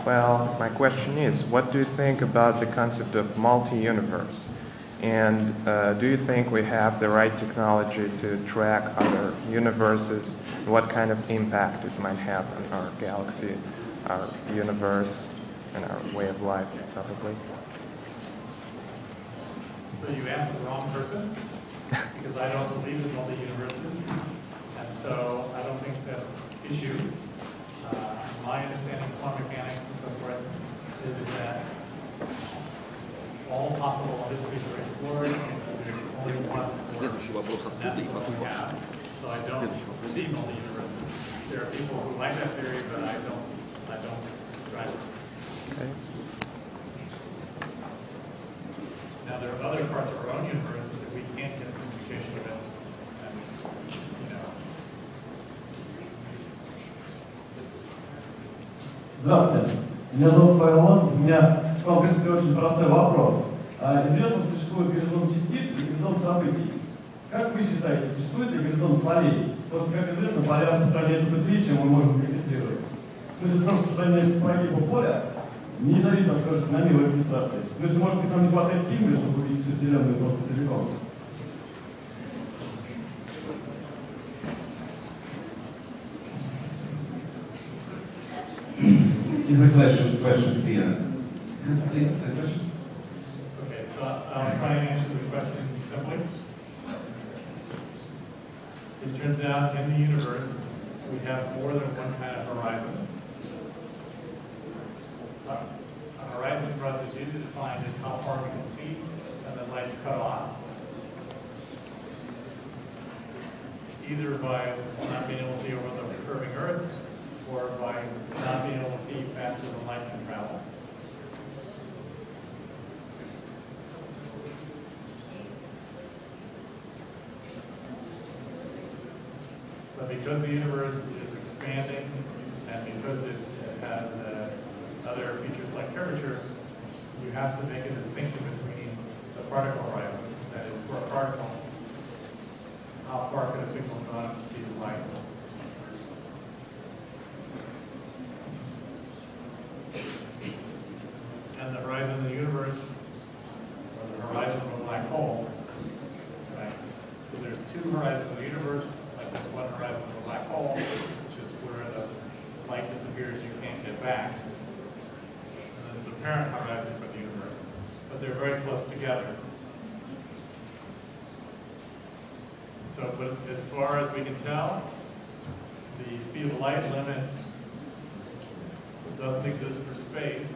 Well, my question is, what do you think about the concept of multi-universe? And do you think we have the right technology to track other universes? What kind of impact it might have on our galaxy, our universe, and our way of life, probably? So you asked the wrong person, because I don't believe in multi-universes, and so I don't think that's an issue. My understanding of quantum mechanics and so forth is that all possible histories are explored, and there's only one we have. So I don't see multi-universes. There are people who like that theory, but I don't subscribe to it. Okay. Now there are other parts of our own universe that we can't get communication with, and Здравствуйте. Меня зовут Павел Лосов. У меня к вам, в принципе, очень простой вопрос. Известно, что существует горизонт частиц и горизонт событий. Как вы считаете, существует ли горизонт полей? Потому что, как известно, поля распространяются быстрее, чем мы можем регистрировать. В смысле, скорость распространения прогиба поля не зависит от скорости намила регистрации. В смысле, может быть, нам не хватает Гиггса, чтобы увидеть всю Вселенную просто целиком? Is the question clear? Is it clear, the question? Okay, so I'll try and answer the question simply. It turns out in the universe we have more than one kind of horizon. A horizon for us is usually defined as how far we can see and the light's cut off. Either by not being able to see over the curving Earth, or by not being able to see faster than light can travel. But because the universe is expanding, and because it has other features like curvature, you have to make a distinction between the particle horizon, that is, for a particle, how far could a signal go at the speed of light? And the horizon of the universe, or the horizon of a black hole, right? So there's two horizons of the universe, like there's one horizon of a black hole, which is where the light disappears, you can't get back. And then there's a parent horizon for the universe, but they're very close together. So, but as far as we can tell, the speed of light limit doesn't exist for space,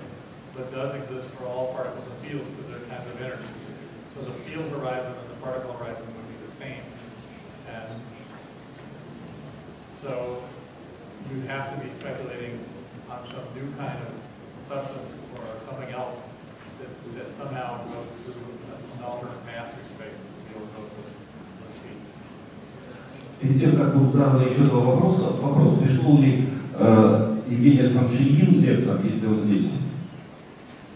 but does exist for all particles and fields because they're kinds of energy. So the field horizon and the particle horizon would be the same. And so you have to be speculating on some new kind of substance or something else that somehow goes through an alternate path through space to be able to go those speeds. Перед тем, как будут заданы еще два вопроса, вопрос, пришел ли Евгений Александрович Ильин, лектор, если он здесь,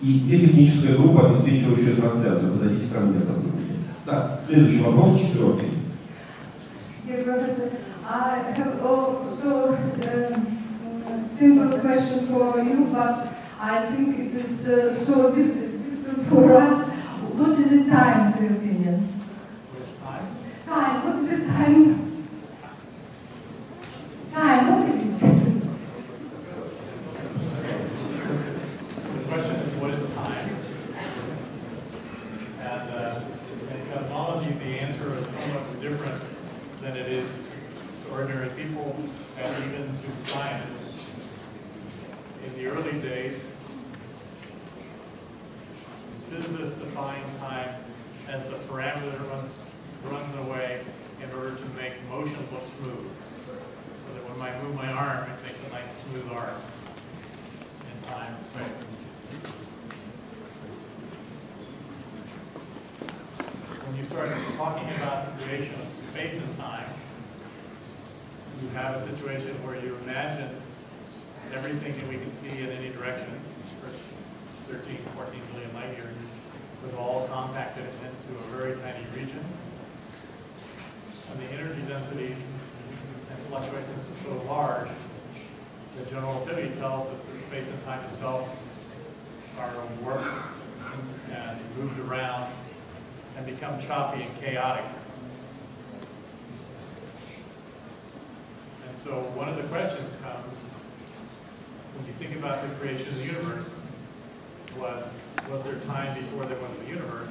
и где техническая группа, обеспечивающая трансляцию? Подойдите ко мне, сотрудники. Так, следующий вопрос, четвертый. Dear Professor, I have also a simple question for you, but I think it is so difficult for us. What is the time, to your opinion? What is time? Time, what is the time? Time, what is it? The question is, what is time? And in cosmology, the answer is somewhat different than it is to ordinary people and even to scientists. In the early days, physicists defined time as the parameter that runs away in order to make motion look smooth. So that when I move my arm, it makes a nice smooth arm in time and space. When you start talking about the creation of space and time, you have a situation where you imagine everything that we can see in any direction, 13, 14 billion light years, was all compacted into a very tiny region. And the energy densities and fluctuations are so large the general relativity tells us that space and time itself are warped and moved around and become choppy and chaotic. And so one of the questions comes, when you think about the creation of the universe, was there time before there was the universe?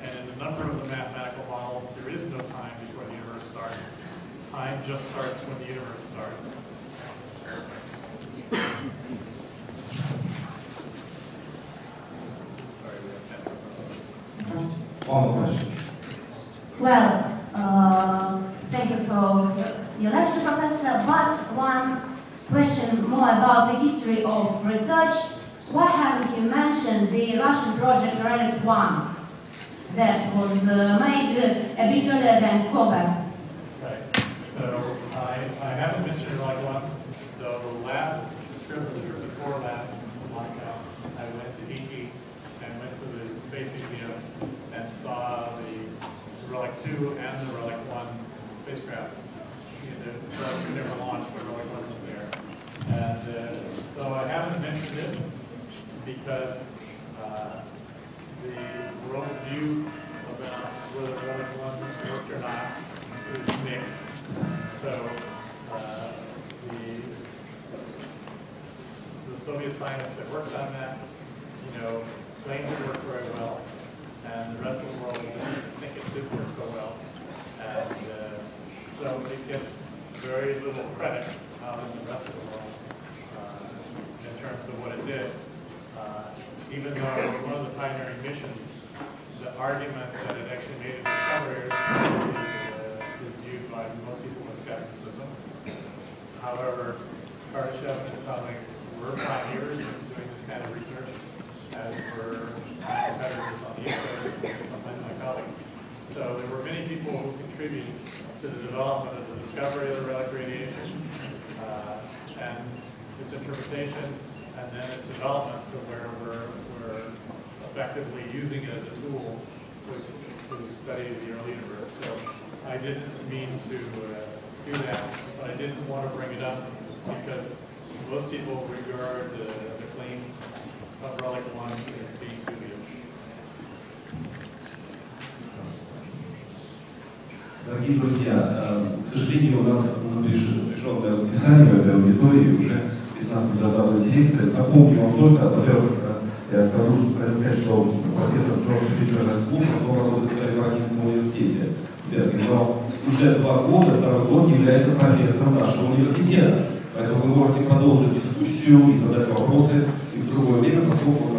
And in a number of the mathematical models, there is no time before the universe starts. Time just starts when the universe starts. One more question. Well, thank you for your lecture, Professor. But one question more about the history of research. Why haven't you mentioned the Russian project Relics 1 that was made a bit earlier than Nobel? Right. So I haven't mentioned Relic 1. The last trip, the trip before that to Moscow, I went to Iki and went to the Space Museum and saw the Relic 2 and the Relic 1 spacecraft. The Relic 2 never launched, but Relic 1 was there. And so I haven't mentioned it because the world's view about whether Relic 1 worked or not is mixed. So the Soviet scientists that worked on that, claimed it worked very well, and the rest of the world didn't think it did work so well. And so it gets very little credit out in the rest of the world in terms of what it did. Even though it was one of the pioneering missions, the argument that it actually made a discovery is viewed by most people with skepticism. However, Kardashev and his colleagues were pioneers in doing this kind of research, as were my competitors on the East Coast and sometimes my colleagues. So there were many people who contributed to the development of the discovery of the relic radiation and its interpretation, and then its development to where we're effectively using it as a tool to study the early universe. So I didn't mean to do that, but I didn't want to bring it up because most people regard the claims of Relic 1 as being dubious. Дорогие друзья, к сожалению, у нас напряженное расписание в этой аудитории, уже 15 дозадывает лекция. Напомню вам только, во-первых, я скажу, что профессор Джордж Fitzgerald Smoot, он работает в Калифорнийском университете, но уже 2 года, второй год является профессором нашего университета. Поэтому вы можете продолжить дискуссию и задать вопросы и в другое время, поскольку